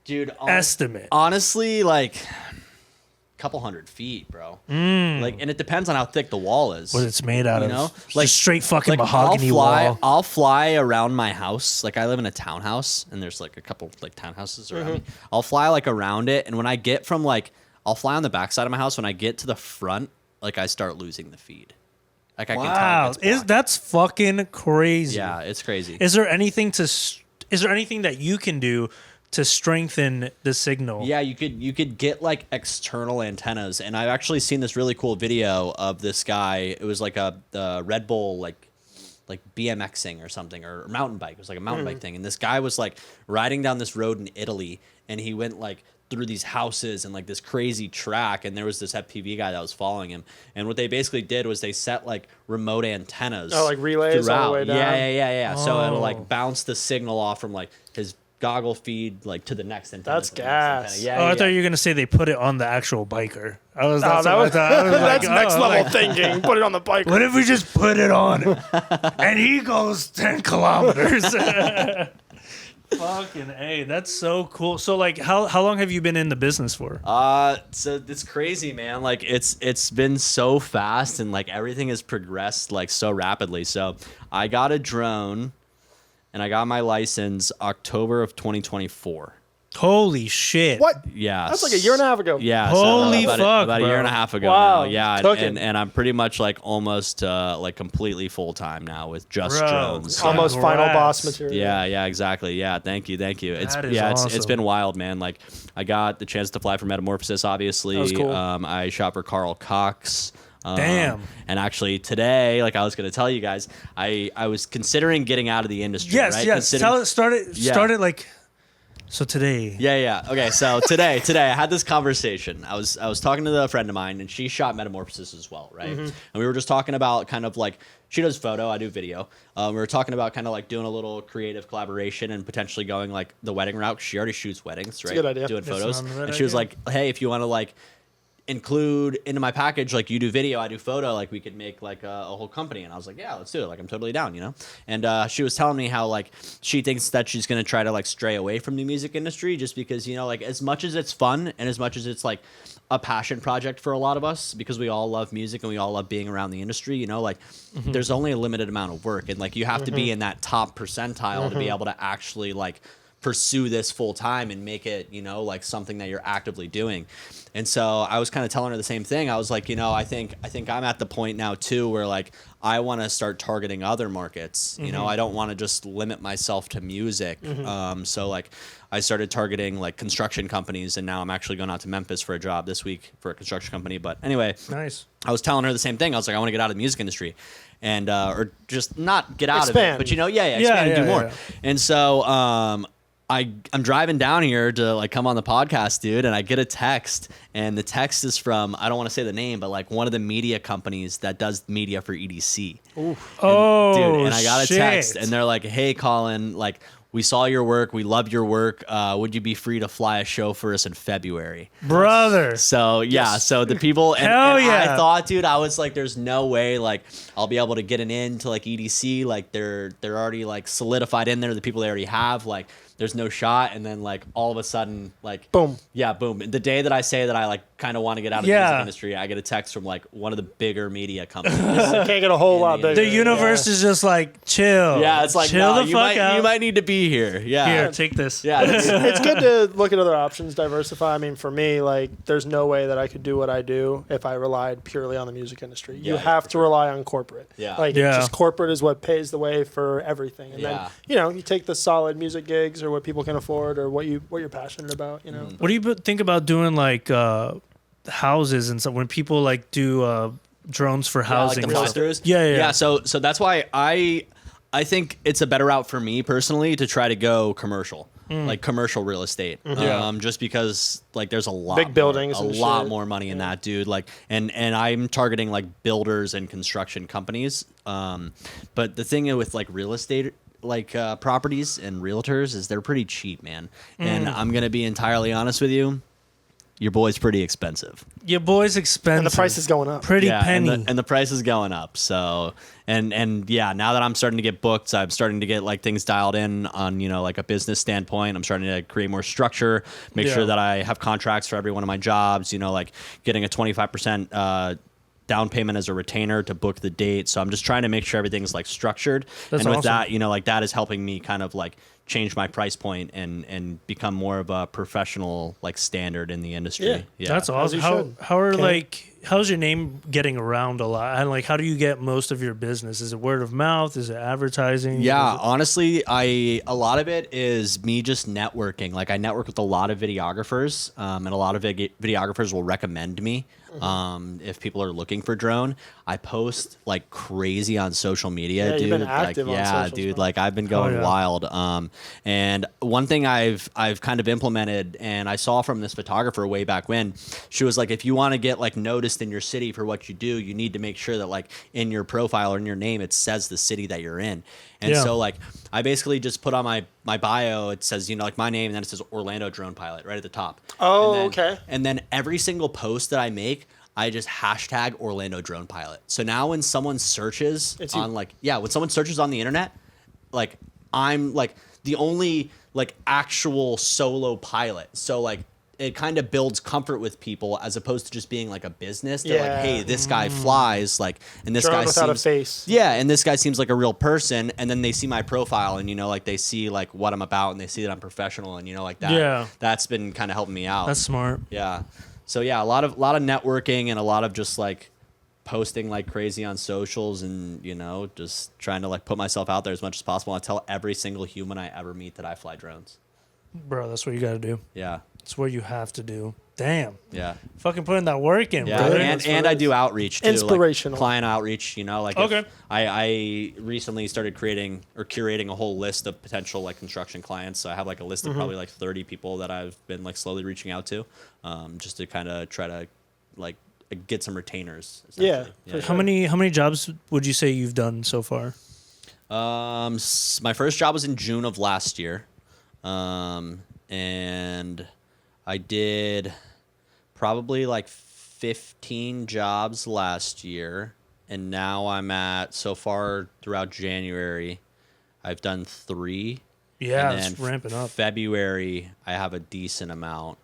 S3: Dude,
S2: Estimate.
S3: honestly, like couple 100 feet, bro. Like, and it depends on how thick the wall is.
S2: What it's made out
S3: You
S2: of.
S3: know?
S2: Like
S3: Like-
S2: straight fucking
S3: Like,
S2: mahogany wall.
S3: I'll fly around my house. Like, I live in a townhouse, and there's like a couple like townhouses around me. I'll fly like around it, and when I get from like, I'll fly on the backside of my house. When I get to the front, like I start losing the feed. Like I can tell
S2: Wow,
S3: it gets blocked.
S2: that's fucking crazy.
S3: Yeah, it's crazy.
S2: Is there anything that you can do to strengthen the signal?
S3: Yeah, you could get like external antennas, and I've actually seen this really cool video of this guy. It was like a Red Bull like BMXing or something, or mountain bike. It was like a mountain bike thing, and this guy was like riding down this road in Italy, and he went like through these houses and like this crazy track, and there was this FPV guy that was following him, and what they basically did was they set like remote antennas,
S1: Oh, like relays all the way down?
S3: yeah. So it'll
S2: Oh.
S3: like bounce the signal off from like his goggle feed like to the next antenna.
S1: That's
S3: to the next
S1: gas.
S3: antenna. Yeah,
S2: Oh, I
S3: yeah.
S2: thought you were gonna say they put it on the actual biker. I was.
S1: Oh,
S2: That's
S1: that
S2: what I
S1: was,
S2: thought. I was
S1: that's
S2: like,
S1: next
S2: oh,
S1: level
S2: like,
S1: thinking. Put it on the bike.
S2: What if we just put it on him and he goes 10 kilometers? Fucking A, that's so cool. So like, how long have you been in the business for?
S3: So it's crazy, man. Like it's been so fast, and like everything has progressed like so rapidly. So I got a drone, and I got my license October of 2024.
S2: Holy shit!
S1: What?
S3: Yeah,
S1: That's like a year and a half ago.
S3: Yeah,
S2: Holy
S3: about
S2: fuck,
S3: about a year
S2: bro.
S3: and a half ago
S1: Wow,
S3: now. Yeah,
S1: cooking.
S3: and I'm pretty much like almost like completely full time now with just
S2: Bro,
S3: drones.
S1: Almost
S2: Congrats.
S1: final boss material.
S3: Yeah, exactly. Yeah, thank you. It's
S2: That is
S3: it's
S2: awesome.
S3: been wild, man. Like I got the chance to fly for Metamorphosis, obviously.
S1: That was cool.
S3: I shot for Carl Cox.
S2: Damn.
S3: And actually today, like I was gonna tell you guys, I was considering getting out of the industry.
S2: Yes,
S3: right?
S2: yes.
S3: Considering-
S2: Start it.
S3: Yeah.
S2: Start it like. So today.
S3: Yeah. Okay, so today I had this conversation. I was talking to a friend of mine, and she shot Metamorphosis as well, right? And we were just talking about kind of like she does photo, I do video. We were talking about kind of like doing a little creative collaboration and potentially going like the wedding route. 'Cause she already shoots weddings, right?
S1: a good idea.
S3: Doing
S2: That's
S3: photos,
S2: not a bad
S3: and she was
S2: idea.
S3: like, "Hey, if you want to like include into my package, like you do video, I do photo, like we could make like a whole company." And I was like, yeah, let's do it. Like I'm totally down, you know? And she was telling me how like she thinks that she's going to try to like stray away from the music industry just because, you know, like as much as it's fun and as much as it's like a passion project for a lot of us, because we all love music and we all love being around the industry, you know, like there's only a limited amount of work, and like you have to be in that top percentile to be able to actually like pursue this full time and make it, you know, like something that you're actively doing. And so I was kind of telling her the same thing. I was like, you know, I think I'm at the point now too where like I want to start targeting other markets. You know, I don't want to just limit myself to music. So like I started targeting like construction companies, and now I'm actually going out to Memphis for a job this week for a construction company. But anyway,
S2: Nice.
S3: I was telling her the same thing. I was like, I want to get out of the music industry, and or just not get out of it,
S1: Expand.
S3: but you know, expand and do more.
S2: yeah.
S3: And so I'm driving down here to like come on the podcast, dude, and I get a text, and the text is from, I don't want to say the name, but like one of the media companies that does media for EDC.
S2: Oh,
S3: Dude, and I got a
S2: shit.
S3: text, and they're like, "Hey, Colin, like we saw your work, we love your work. Would you be free to fly a show for us in February?"
S2: brother.
S3: So yeah, so the people and,
S2: Hell
S3: and
S2: yeah.
S3: I thought, dude, I was like, there's no way like I'll be able to get an in to like EDC. Like they're already like solidified in there. The people they already have, like there's no shot. And then like all of a sudden, like
S1: Boom.
S3: yeah, boom. The day that I say that I like kind of want to get out of the
S2: Yeah.
S3: music industry, I get a text from like one of the bigger media companies.
S1: Can't get a whole lot bigger.
S2: The universe is just like chill.
S3: Yeah, it's like
S2: chill
S3: no,
S2: the
S3: you
S2: fuck
S3: might
S2: out.
S3: you might need to be here. Yeah.
S2: Here, take this.
S3: Yeah, it's-
S1: It's good to look at other options, diversify. I mean, for me, like, there's no way that I could do what I do if I relied purely on the music industry. You
S3: Yeah,
S1: have
S3: for
S1: to rely on corporate.
S3: Yeah.
S1: Like,
S2: Yeah.
S1: just corporate is what pays the way for everything. And
S3: Yeah.
S1: then, you know, you take the solid music gigs or what people can afford or what you're passionate about, you know.
S2: What do you think about doing like houses and stuff when people like do drones for housing?
S3: like the
S2: and stuff?
S3: fly-throughs.
S2: Yeah.
S3: So that's why I think it's a better route for me personally to try to go commercial, like commercial real estate.
S2: Yeah.
S3: Just because like there's a lot
S1: Big
S3: more-
S1: buildings
S3: a
S1: and
S3: lot
S1: shit.
S3: more money in that, dude. Like, and I'm targeting like builders and construction companies. But the thing with like real estate, like properties and realtors, is they're pretty cheap, man. And I'm gonna be entirely honest with you. your boy's pretty expensive.
S2: Your boy's expensive.
S1: And the price is going up.
S2: Pretty penny.
S3: and the price is going up. So and yeah, now that I'm starting to get booked, I'm starting to get like things dialed in on, you know, like a business standpoint. I'm starting to create more structure, make sure that I have contracts for every one of my jobs, you know, like getting a 25% down payment as a retainer to book the date. So I'm just trying to make sure everything's like structured.
S2: That's
S3: and with
S2: awesome.
S3: that, you know, like that is helping me kind of like change my price point and become more of a professional like standard in the industry.
S1: Yeah.
S2: That's awesome.
S1: you
S2: How
S1: should.
S2: how are
S1: Okay.
S2: like how's your name getting around a lot? And like how do you get most of your business? Is it word of mouth? Is it advertising?
S3: Yeah,
S2: Is it-
S3: honestly, a lot of it is me just networking. Like I network with a lot of videographers, and a lot of videographers will recommend me if people are looking for drone. I post like crazy on social media,
S1: Yeah,
S3: dude.
S1: you've been active on
S3: yeah,
S1: socials,
S3: dude.
S1: bro.
S3: Like I've been going
S2: yeah.
S3: wild. And one thing I've kind of implemented, and I saw from this photographer way back when, she was like, if you want to get like noticed in your city for what you do, you need to make sure that like in your profile or in your name it says the city that you're in. And
S2: Yeah.
S3: so like I basically just put on my bio, it says, you know, like my name, and then it says Orlando Drone Pilot right at the top.
S1: Oh,
S3: And then-
S1: okay.
S3: And then every single post that I make, I just hashtag Orlando Drone Pilot. So now when someone searches
S1: It's you.
S3: on when someone searches on the internet, like I'm like the only like actual solo pilot. So like it kind of builds comfort with people as opposed to just being like a business. They're
S1: Yeah.
S3: like, hey, this guy flies, like, and this
S1: Drone
S3: guy
S1: without a
S3: seems
S1: face.
S3: yeah, and this guy seems like a real person, and then they see my profile, and you know, like they see like what I'm about, and they see that I'm professional, and you know, like that.
S2: Yeah.
S3: That's been kind of helping me out.
S2: That's smart.
S3: Yeah. So yeah, a lot of networking and a lot of just like posting like crazy on socials, and you know, just trying to like put myself out there as much as possible. I tell every single human I ever meet that I fly drones.
S2: Bro, that's what you gotta do.
S3: Yeah.
S2: It's what you have to do. Damn.
S3: Yeah.
S2: Fucking putting that work in,
S3: Yeah,
S2: brother.
S3: and I do outreach too,
S1: Inspirational.
S3: like client outreach. You know, like
S2: Okay.
S3: if I recently started creating or curating a whole list of potential like construction clients. So I have like a list of probably like 30 people that I've been like slowly reaching out to, just to kind of try to like get some retainers.
S1: Yeah,
S3: essentially.
S1: for
S2: How many jobs would you say you've done so far?
S3: My first job was in June of last year, and I did probably like 15 jobs last year, and now I'm at, so far throughout January, I've done 3.
S2: Yeah,
S3: and
S2: it's
S3: then
S2: ramping up.
S3: February, I have a decent amount.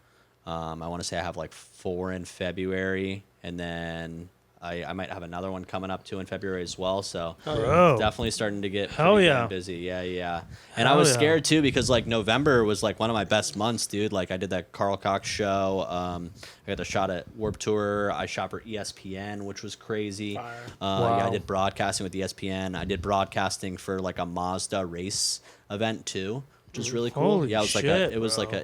S3: I want to say I have like 4 in February, and then I might have another one coming up too in February as well. So
S2: Bro.
S3: definitely starting to get
S2: Hell
S3: pretty
S2: yeah.
S3: damn busy. Yeah. And I
S2: Hell
S3: was
S2: yeah.
S3: scared too because like November was like one of my best months, dude. Like I did that Carl Cox show. I got the shot at Warped Tour. I shot for ESPN, which was crazy.
S1: Fire.
S2: Wow.
S3: Yeah, I did broadcasting with ESPN. I did broadcasting for like a Mazda race event too, which was really cool.
S2: Holy
S3: Yeah, it was
S2: shit,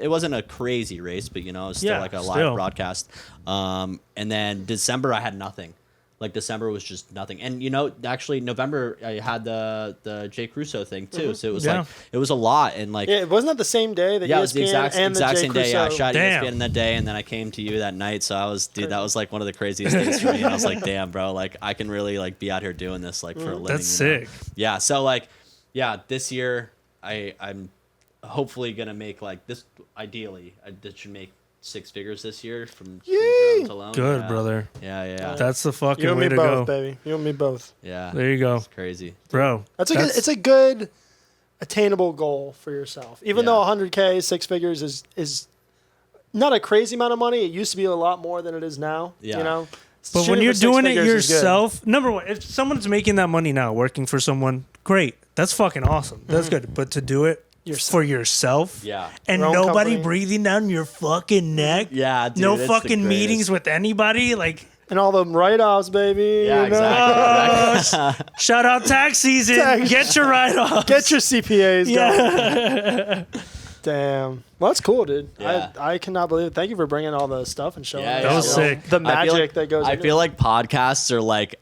S3: it wasn't a crazy race, but you know, it was still
S2: Yeah,
S3: like a live
S2: still.
S3: broadcast. And then December I had nothing. Like December was just nothing. And you know, actually November I had the Jake Russo thing too. So it was
S2: Yeah.
S3: like it was a lot, and like
S1: Yeah, wasn't that the same day that
S3: yeah, it
S1: ESPN
S3: was the exact
S1: and the
S3: exact
S1: Jay
S3: same day. Yeah, I
S1: Crusoe-
S3: shot
S2: Damn.
S3: ESPN in that day, and then I came to you that night. So I was, dude, that was like one of the craziest days for me. And I was like, damn, bro, like I can really like be out here doing this like for a living.
S2: That's
S3: you know?
S2: sick.
S3: Yeah. So like, yeah, this year I'm hopefully gonna make like this. Ideally, I should make 6 figures this year from drones alone.
S2: Good,
S3: Yeah.
S2: brother.
S3: Yeah.
S2: That's the fucking
S1: You and
S2: way
S1: me
S2: to
S1: both,
S2: go.
S1: baby. You and me both.
S3: Yeah.
S2: There you go,
S3: It's crazy.
S2: bro.
S1: It's a good attainable goal for yourself. Even
S3: Yeah.
S1: though 100K, 6 figures is not a crazy amount of money. It used to be a lot more than it is now.
S3: Yeah.
S1: You know.
S2: But
S1: Shooting
S2: when you're
S1: for 6
S2: doing it
S1: figures is good.
S2: yourself, number one, if someone's making that money now, working for someone, great. That's fucking awesome. That's good. But to do it for yourself,
S3: Yeah.
S2: and
S1: Your own
S2: nobody
S1: company.
S2: breathing down your fucking neck,
S3: Yeah, dude,
S2: no
S3: it's the
S2: fucking meetings
S3: greatest.
S2: with anybody, like.
S1: And all the write-offs, baby.
S3: Yeah,
S1: you know?
S3: exactly.
S2: Shout out tax season.
S1: Tax-
S2: Get your write off.
S1: Get your CPAs going.
S2: Yeah.
S1: Damn. Well, that's cool, dude.
S3: Yeah.
S1: I cannot believe it. Thank you for bringing all the stuff and showing
S3: Yeah,
S1: us,
S2: That was
S1: you know,
S2: sick.
S1: the
S3: I feel
S1: magic
S3: like-
S1: that goes
S3: I
S1: into
S3: feel
S1: it.
S3: like podcasts are like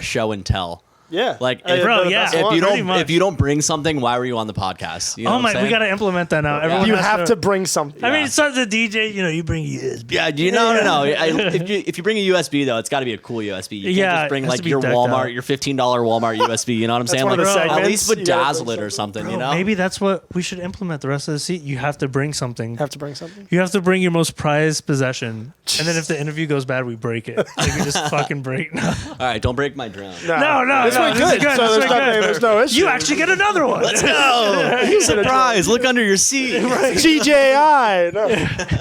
S3: show and tell.
S1: Yeah.
S3: Like,
S2: Bro, yeah. Pretty much.
S3: if you don't bring something, why were you on the podcast? You know
S2: Oh
S3: what I'm
S2: my, we
S3: saying?
S2: got to implement that now. Everyone
S1: You
S2: has
S1: have to bring something.
S2: I mean, it's not the DJ. You know, you bring USB.
S3: Yeah, no. If you bring a USB though, it's got to be a cool USB. You can't
S2: Yeah,
S3: just bring
S2: it has
S3: like
S2: to be
S3: your
S2: decked
S3: Walmart,
S2: out.
S3: your $15 Walmart USB. You know what I'm saying?
S1: one
S3: Like
S1: of the
S3: at
S1: segments.
S3: least
S1: You gotta
S3: bedazzle
S1: bring
S3: it or something.
S2: Bro,
S3: You know?
S2: maybe that's what we should implement the rest of the seat. You have to bring something.
S1: have to bring something.
S2: You have to bring your most prized possession. And then if the interview goes bad, we break it. Like we just fucking break. No,
S3: All right, don't break my drone.
S2: no.
S1: This went
S2: this is
S1: good.
S2: good.
S1: So
S2: This
S1: there's,
S2: went good.
S1: there's no issue.
S2: You actually get another one.
S3: Let's go! Surprise! Look under your seat.
S1: GJI. No.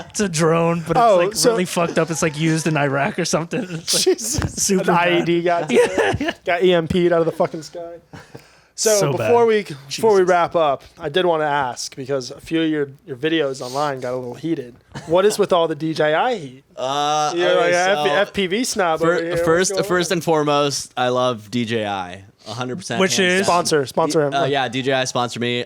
S2: It's a drone, but it's
S1: Oh,
S2: like
S1: so-
S2: really fucked up. It's like used in Iraq or something. It's like
S1: Jesus.
S2: super
S1: An
S2: bad.
S1: IED got EMP'd out of the fucking sky. So,
S2: So
S1: before
S2: bad.
S1: we wrap up, I did want to ask because a few of your videos online got a little heated. What is with all the DJI heat? You're like a FPV snob over here.
S3: First and foremost, I love DJI. 100%.
S2: Which is-
S1: sponsor him.
S3: Yeah, DJI sponsor me.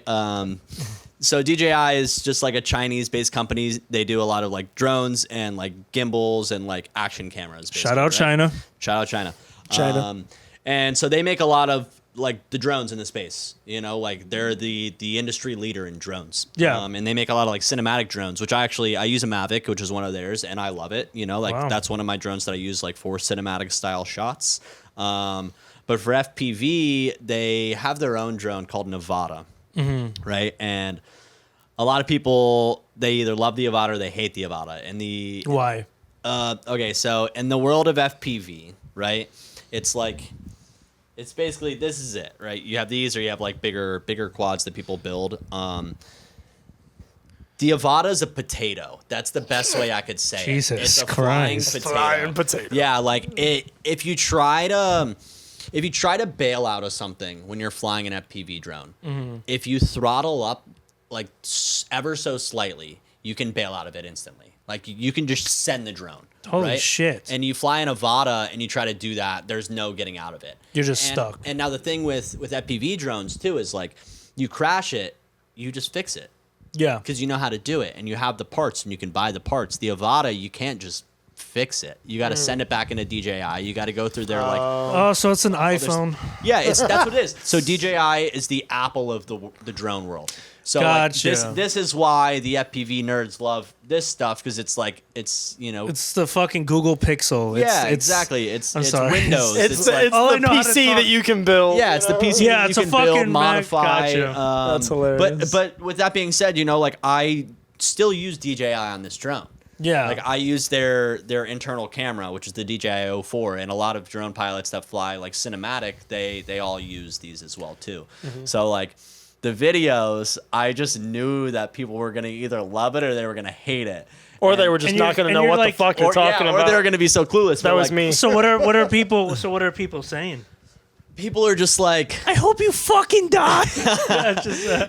S3: So DJI is just like a Chinese-based company. They do a lot of like drones and like gimbals and like action cameras.
S2: Shout out China.
S3: Shout out China.
S1: China.
S3: And so they make a lot of like the drones in the space. You know, like they're the industry leader in drones.
S2: Yeah.
S3: And they make a lot of like cinematic drones, which I use a Mavic, which is one of theirs, and I love it. You know, like
S2: Wow.
S3: that's one of my drones that I use like for cinematic style shots. But for FPV, they have their own drone called Nevada, right? And a lot of people, they either love the Avata or they hate the Avata. And
S2: Why?
S3: okay, so in the world of FPV, right? It's like, it's basically, this is it, right? You have these, or you have like bigger quads that people build. The Avata is a potato. That's the best way I could say
S2: Jesus
S3: it. It's a
S2: Christ.
S1: Flying potato.
S3: Yeah, like if you try to bail out of something when you're flying an FPV drone, if you throttle up like ever so slightly, you can bail out of it instantly. Like you can just send the drone.
S2: Holy
S3: right?
S2: shit.
S3: And you fly an Avata and you try to do that, there's no getting out of it.
S2: You're just
S3: And-
S2: stuck.
S3: And now the thing with FPV drones too is like you crash it, you just fix it.
S2: Yeah.
S3: Because you know how to do it and you have the parts and you can buy the parts. The Avata, you can't just fix it. You got to send it back into DJI. You got to go through their like,
S2: Oh, so it's an iPhone.
S3: yeah, that's what it is. So DJI is the Apple of the drone world. So
S2: Gotcha.
S3: like, this is why the FPV nerds love this stuff, because it's like it's
S2: It's the fucking Google Pixel. It's
S3: exactly. It's
S2: sorry.
S3: Windows.
S1: It's
S3: like,
S2: all I
S1: the
S2: know how to
S1: PC
S2: talk-
S1: that you can build.
S3: yeah, it's the PC
S2: Yeah,
S3: that
S2: it's
S3: you
S2: a
S3: can build,
S2: fucking Mac.
S3: modify.
S2: Gotcha.
S1: That's hilarious.
S3: But with that being said, like I still use DJI on this drone.
S2: Yeah.
S3: Like I use their internal camera, which is the DJI 04, and a lot of drone pilots that fly like cinematic, they all use these as well too. So like the videos, I just knew that people were gonna either love it or they were gonna hate it.
S1: Or they were just
S2: And
S1: not
S2: you're-
S1: going to
S2: and
S1: know
S2: you're
S1: what
S2: like-
S1: the fuck you're talking
S3: Or
S1: about.
S3: they were gonna be so clueless.
S1: That
S3: but,
S1: was
S3: like,
S1: me.
S2: So what are people saying?
S3: People are just like,
S2: I hope you fucking die.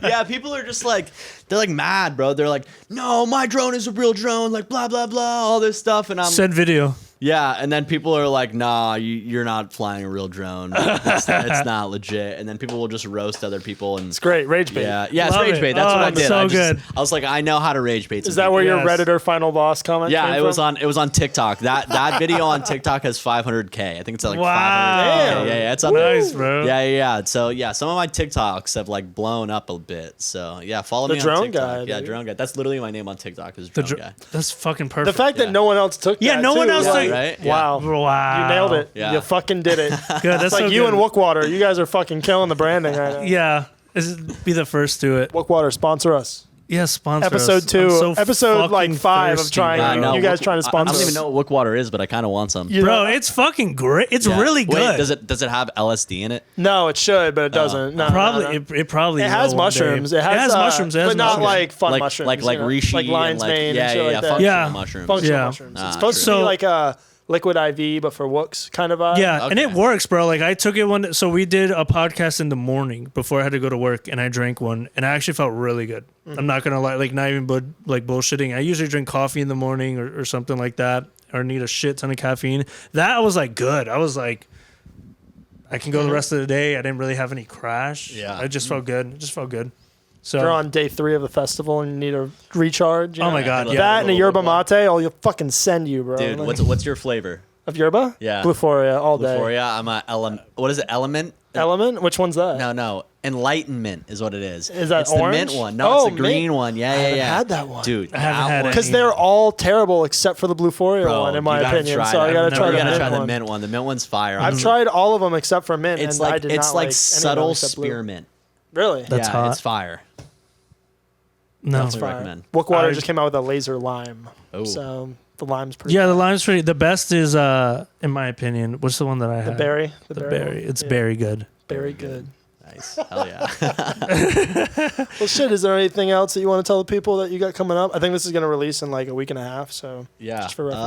S3: yeah, people are just like, they're like mad, bro. They're like, no, my drone is a real drone, like blah blah blah, all this stuff, and I'm
S2: Send video.
S3: yeah, and then people are like, nah, you're not flying a real drone. It's not legit. And then people will just roast other people and
S1: It's great. Rage bait.
S3: yeah, it's
S2: Love
S3: rage
S2: it.
S3: bait. That's
S2: Oh,
S3: what I
S2: it's
S3: did.
S2: so good.
S3: I was like, I know how to rage bait.
S1: Is that where your
S2: Yes.
S1: Redditor final boss comment
S3: Yeah,
S1: came
S3: it was
S1: from?
S3: on TikTok. That video on TikTok has 500K. I think it's at like
S2: Wow.
S3: 500K.
S1: Damn.
S3: Yeah, it's up
S2: Nice,
S3: there.
S2: bro.
S3: Yeah. So yeah, some of my TikToks have like blown up a bit. So yeah, follow
S1: The
S3: me on
S1: drone
S3: TikTok.
S1: guy,
S3: Yeah,
S1: dude.
S3: drone guy. That's literally my name on TikTok. Is
S2: The
S3: drone
S2: dr-
S3: guy.
S2: That's fucking
S1: The
S2: perfect.
S1: fact that
S3: Yeah.
S1: no one else took
S2: Yeah,
S1: that
S2: no one
S1: too,
S2: else
S1: yeah.
S2: took-
S3: Right?
S1: Wow.
S2: Wow.
S1: You nailed it.
S3: Yeah.
S1: You fucking did it.
S2: Good. That's
S1: It's like
S2: so
S1: you
S2: good.
S1: and Wookwater. You guys are fucking killing the branding right now.
S2: Yeah. Be the first to it.
S1: Wookwater, sponsor us.
S2: Yeah, sponsor
S1: Episode
S2: us.
S1: 2.
S2: I'm so
S1: Episode like
S2: fucking
S1: 5 of
S2: thirsty,
S1: trying.
S2: bro.
S3: No,
S1: You guys trying to sponsor
S3: I don't
S1: us.
S3: even know what Wookwater is, but I kind of want some.
S1: You
S2: Bro,
S1: know-
S2: it's fucking great. It's
S3: Yeah.
S2: really good.
S3: Wait, does it have LSD in it?
S1: No, it should, but it doesn't. No,
S2: Probably.
S1: no, no.
S2: It probably.
S1: It has
S2: will one
S1: mushrooms.
S2: day.
S1: It has
S2: mushrooms. It has
S1: but not
S2: mushrooms.
S1: like fun
S3: like
S1: mushrooms.
S3: like
S1: you know?
S3: reishi
S1: like lion's
S3: and like,
S1: mane
S3: yeah,
S1: and shit
S3: yeah,
S1: like
S3: yeah,
S1: that.
S3: functional
S2: Yeah.
S3: mushrooms.
S1: Functional
S2: Yeah.
S1: mushrooms.
S3: Ah,
S1: It's supposed to
S2: true.
S1: be like a liquid IV, but for Wooks kind of vibe.
S2: Yeah, and it
S3: Okay.
S2: works, bro. Like I took it one. So we did a podcast in the morning before I had to go to work, and I drank one, and I actually felt really good. I'm not gonna lie, like not even like bullshitting. I usually drink coffee in the morning or something like that, or need a shit ton of caffeine. That was like good. I was like, I can go the rest of the day. I didn't really have any crash.
S3: Yeah.
S2: I just felt good. It just felt good. So
S1: If you're on day 3 of the festival and you need a recharge. You
S2: Oh
S1: know,
S2: my God,
S3: Yeah.
S2: yeah.
S1: That and a yerba mate, I'll fucking send you, bro.
S3: Dude,
S1: Like,
S3: what's your flavor?
S1: of yerba?
S3: Yeah.
S1: Blueforia all day.
S3: Blueforia. I'm a what is it? Element.
S1: Element? Which one's that?
S3: No. Enlightenment is what it is.
S1: Is that
S3: it's
S1: orange?
S3: the mint one. No, it's the
S1: mint.
S3: green one. Yeah,
S1: I
S3: yeah,
S1: haven't
S3: yeah.
S1: had that one.
S3: Dude,
S2: I haven't had it.
S1: Because they're all terrible except for the Blue Foreo
S3: Bro,
S1: one, in my
S3: you gotta
S1: opinion.
S3: try
S1: So
S3: it.
S1: I gotta try
S3: You
S1: the
S3: gotta
S1: mint
S3: try the
S1: one.
S3: mint one. The mint one's fire.
S1: I've tried all of them except for mint,
S3: It's
S1: and I
S3: like
S1: did
S3: it's
S1: not
S3: like
S1: any of them
S3: subtle
S1: except blue.
S3: spearmint.
S1: Really?
S2: That's
S3: yeah,
S2: hot.
S3: it's fire.
S2: No.
S3: That's
S1: Fire.
S3: recommend.
S1: Bookwater
S2: I-
S1: just came out with a laser lime.
S3: Oh.
S1: So the lime's pretty
S2: Yeah, the
S1: good.
S2: lime's pretty. The best is, in my opinion, what's the one that I
S1: The
S2: had?
S1: berry.
S2: The berry. It's very good.
S1: Very good.
S3: Nice. Hell yeah.
S1: Well, shit, is there anything else that you want to tell the people that you got coming up? I think this is going to release in like a week and a half, so
S3: Yeah.
S1: just for reference.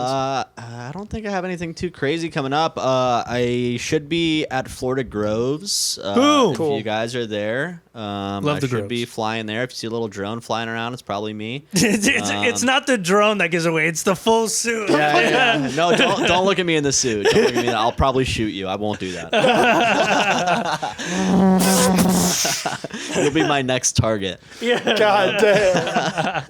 S3: I don't think I have anything too crazy coming up. I should be at Florida Groves.
S2: Boom.
S3: If
S1: Cool.
S3: you guys are there,
S2: Love
S3: I
S2: the
S3: should be
S2: Groves.
S3: flying there. If you see a little drone flying around, it's probably me.
S2: It's not the drone that gives away. It's the full suit.
S3: Yeah. No, don't look at me in the suit. Don't look at me. I'll probably shoot you. I won't do that. You'll be my next target.
S1: God damn.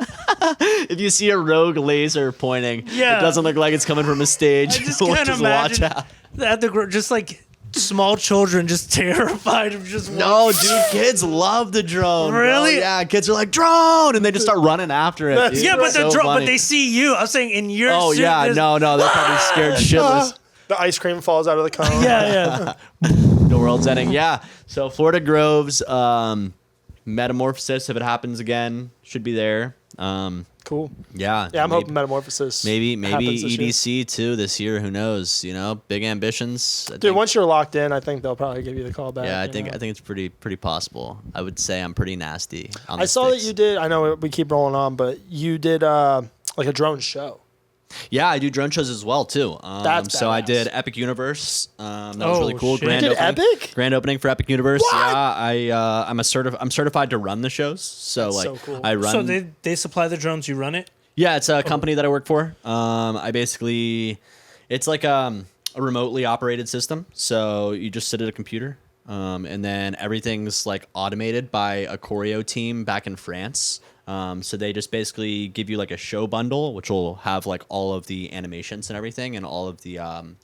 S3: If you see a rogue laser pointing,
S2: Yeah.
S3: it doesn't look like it's coming from a stage.
S2: I just can't
S3: Just
S2: imagine
S3: watch out.
S2: at the just like small children just terrified of just
S3: No, dude, kids love the drone. bro.
S2: Really?
S3: Yeah, kids are like drone, and they just start running after it. Dude.
S2: yeah, but
S3: It's
S2: the
S3: so
S2: drone, but
S3: funny.
S2: they see you. I'm saying in your
S3: Oh
S2: suit.
S3: yeah,
S2: there's-
S3: no, they're probably scared shitless.
S1: The ice cream falls out of the cone.
S2: Yeah.
S3: The world's ending. Yeah. So Florida Groves, Metamorphosis, if it happens again, should be there.
S1: Cool.
S3: Yeah.
S1: Yeah, I'm
S3: maybe,
S1: hoping Metamorphosis.
S3: Maybe
S1: happens this year.
S3: EDC too this year. Who knows? You know, big ambitions. I
S1: Dude,
S3: think-
S1: once you're locked in, I think they'll probably give you the call back.
S3: yeah, I
S1: you
S3: think
S1: know?
S3: it's pretty possible. I would say I'm pretty nasty. On
S1: I
S3: the
S1: saw that
S3: sticks.
S1: you did. I know we keep rolling on, but you did like a drone show.
S3: Yeah, I do drone shows as well too.
S1: That's
S3: so I
S1: badass.
S3: did Epic Universe. That was
S2: Oh,
S3: really cool.
S2: shit.
S3: Grand
S1: You did
S3: opening.
S1: Epic?
S3: Grand opening for Epic Universe.
S1: What?
S3: Yeah, I'm certified to run the shows. So
S1: That's
S3: like
S1: so cool.
S3: I run.
S2: So they supply the drones. You run it.
S3: Yeah, it's a company that I work for. I basically, it's like a remotely operated system. So you just sit at a computer, and then everything's like automated by a choreo team back in France. So they just basically give you like a show bundle, which will have like all of the animations and everything, and all of the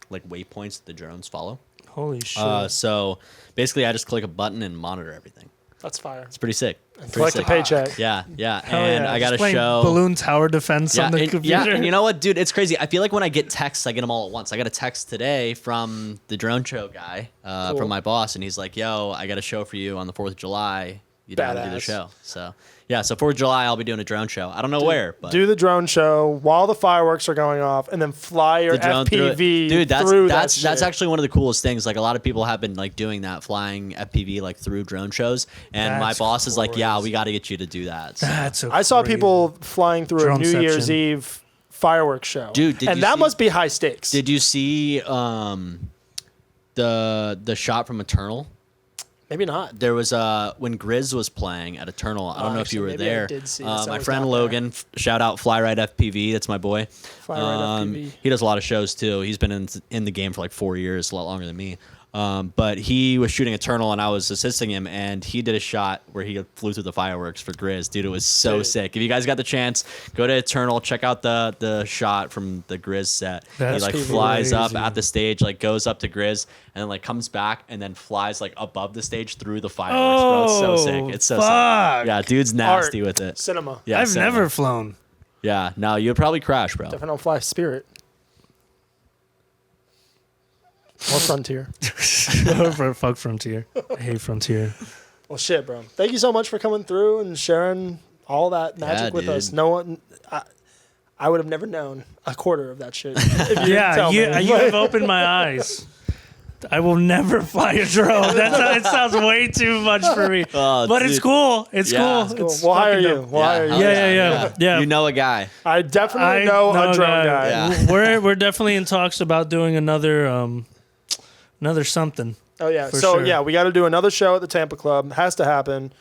S3: like waypoints that the drones follow.
S2: Holy shit!
S3: So basically, I just click a button and monitor everything.
S1: That's fire.
S3: It's pretty sick. Pretty
S1: Collect a
S3: sick.
S1: paycheck.
S3: Yeah, yeah,
S2: Hell
S3: and
S2: yeah.
S3: I got
S2: Just
S3: a
S2: playing
S3: show.
S2: balloon tower defense on the
S3: and,
S2: computer.
S3: and you know what, dude? It's crazy. I feel like when I get texts, I get them all at once. I got a text today from the drone show guy,
S1: Cool.
S3: from my boss, and he's like, "Yo, I got a show for you on the 4th of July. You don't want to do the
S1: Badass.
S3: show." So yeah, so 4th of July, I'll be doing a drone show. I don't know where, but
S1: Do the drone show while the fireworks are going off, and then fly your
S3: the drone through it.
S1: FPV
S3: Dude,
S1: through
S3: that's
S1: that
S3: that's
S1: shit.
S3: actually one of the coolest things. Like a lot of people have been like doing that, flying FPV like through drone shows. And my
S2: That's
S3: boss is like, "Yeah, we
S2: crazy.
S3: got to get you to do that." So.
S2: That's so
S1: I saw
S2: crazy.
S1: people flying through a New
S2: Droneception.
S1: Year's Eve fireworks show.
S3: Dude, did
S1: and
S3: you
S1: that
S3: see-
S1: must be high stakes.
S3: Did you see the shot from Eternal?
S1: Maybe not.
S3: There was when Grizz was playing at Eternal. I don't know if you were
S1: actually, maybe I
S3: there.
S1: did see this. I
S3: My
S1: was
S3: friend
S1: not there.
S3: Logan, shout out Flyride FPV. That's my boy.
S1: Flyride FPV.
S3: He does a lot of shows too. He's been in the game for like 4 years, a lot longer than me. But he was shooting Eternal, and I was assisting him, and he did a shot where he flew through the fireworks for Grizz. Dude, it was so
S1: Dude.
S3: sick. If you guys got the chance, go to Eternal, check out the shot from the Grizz set.
S2: That's
S3: he like
S2: crazy.
S3: flies up at the stage, like goes up to Grizz, and then like comes back, and then flies like above the stage through the fireworks. Bro, it's so sick. It's so
S2: fuck.
S3: sick. Yeah, dude's nasty
S1: Art.
S3: with it.
S1: Cinema.
S3: Yeah,
S2: I've
S3: so-
S2: never flown.
S3: Yeah, no, you'd probably crash, bro.
S1: Definitely don't fly Spirit. Or Frontier.
S2: Fuck Frontier. I hate Frontier.
S1: Well, shit, bro. Thank you so much for coming through and sharing all that magic
S3: Yeah,
S1: with us.
S3: dude.
S1: No one, I would have never known a quarter of that shit. If you didn't
S2: Yeah,
S1: tell
S2: you
S1: me.
S2: have opened my eyes. I will never fly a drone. It sounds way too much for me.
S3: Oh,
S2: but it's
S3: dude.
S2: cool. It's
S3: Yeah.
S2: cool.
S3: It's
S1: Cool.
S2: It's
S1: We'll hire
S2: fucking
S1: you.
S2: dope.
S1: We'll hire you.
S3: hell
S2: Yeah.
S3: You know a guy.
S1: I definitely know a drone guy.
S3: Yeah.
S2: We're definitely in talks about doing another something.
S1: Oh yeah.
S2: For
S1: So
S2: sure.
S1: yeah, we got to do another show at the Tampa Club. Has to happen.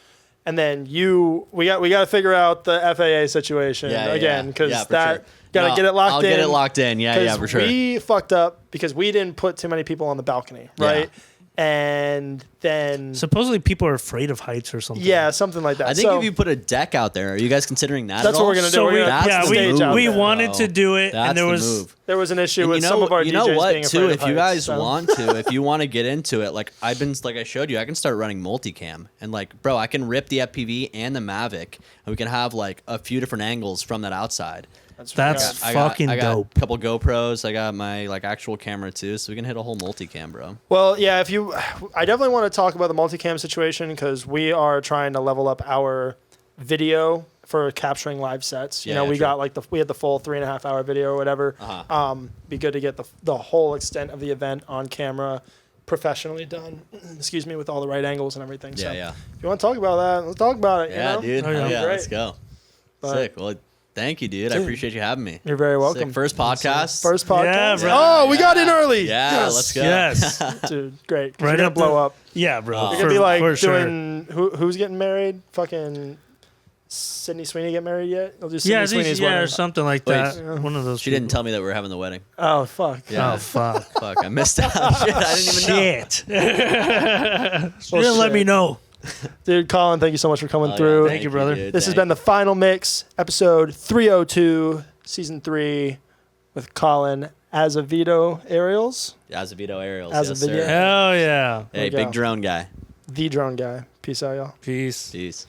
S1: And then we got to figure out the FAA situation again because
S3: Yeah, for
S1: that
S3: sure.
S1: got to
S3: No,
S1: get it locked
S3: I'll
S1: in.
S3: get it locked in. Yeah,
S1: 'Cause
S3: yeah, for sure.
S1: we fucked up because we didn't put too many people on the balcony, right? and then
S2: Supposedly people are afraid of heights or something.
S1: yeah, something like that.
S3: I think
S1: So
S3: if you put a deck out there, are you guys considering that?
S1: that's
S3: at
S1: what
S3: all?
S1: we're gonna do.
S2: So
S1: We're
S2: we,
S1: gonna
S3: That's
S2: yeah,
S3: the
S1: stage out
S2: we
S1: there.
S2: wanted to do it,
S3: That's
S2: and there
S3: the
S2: was
S3: move.
S1: There was an issue
S3: And
S1: with some of our
S3: you
S1: DJs
S3: know
S1: being
S3: what
S1: afraid
S3: too?
S1: of
S3: If you
S1: heights,
S3: guys
S1: so.
S3: want to, if you want to get into it, like I showed you, I can start running multicam, and like, bro, I can rip the FPV and the Mavic, and we can have like a few different angles from that outside.
S2: That's
S3: I got
S2: fucking dope.
S3: a couple GoPros. I got my like actual camera too, so we can hit a whole multicam, bro.
S1: Well, yeah, I definitely want to talk about the multicam situation because we are trying to level up our video for capturing live sets. You
S3: Yeah,
S1: know,
S3: yeah,
S1: we
S3: true.
S1: got like we had the full 3.5 hour video or whatever.
S3: Uh-huh.
S1: Be good to get the whole extent of the event on camera, professionally done. Excuse me, with all the right angles and everything.
S3: Yeah,
S1: so
S3: yeah.
S1: if you want to talk about that, let's talk about it.
S3: Yeah,
S1: you know?
S3: dude.
S2: Oh, yeah.
S3: Yeah,
S1: Great.
S3: let's go.
S1: But-
S3: Sick. Well, thank you, dude. I
S1: Dude.
S3: appreciate you having me.
S1: You're very welcome.
S3: Sick. First podcast.
S1: First podcast.
S2: Yeah, bro.
S1: Oh, we got in early.
S3: Yeah,
S1: Yes.
S3: let's go.
S2: Yes.
S1: Dude, great. 'Cause
S2: Right
S1: you're gonna
S2: at the-
S1: blow up.
S2: Yeah, bro.
S3: You're
S1: You're gonna be like
S2: for sure.
S1: doing who's getting married? Fucking Sydney Sweeney get married yet? They'll do Sydney
S2: Yeah, I think,
S1: Sweeney's
S2: yeah, or
S1: wedding.
S2: something like
S3: Wait.
S2: that. One of those.
S3: She didn't tell me that we were having the wedding.
S1: Oh fuck.
S3: Yeah.
S2: Oh fuck.
S3: Fuck, I missed out. Shit, I didn't even know.
S2: Shit. You didn't let
S1: shit.
S2: me know.
S1: Dude, Colin, thank you so much for coming
S3: Oh, yeah,
S1: through.
S2: Thank you, brother.
S3: dude.
S1: This has
S3: Thank
S1: been the final mix, episode 302, season 3, with Colin Azevedo Aerials,
S3: Azevedo Aerials.
S1: Azevedo.
S3: Yes, sir.
S2: Hell yeah.
S3: Hey,
S1: There we
S3: big
S1: go.
S3: drone guy.
S1: the drone guy. Peace out, y'all.
S2: Peace.
S3: Peace.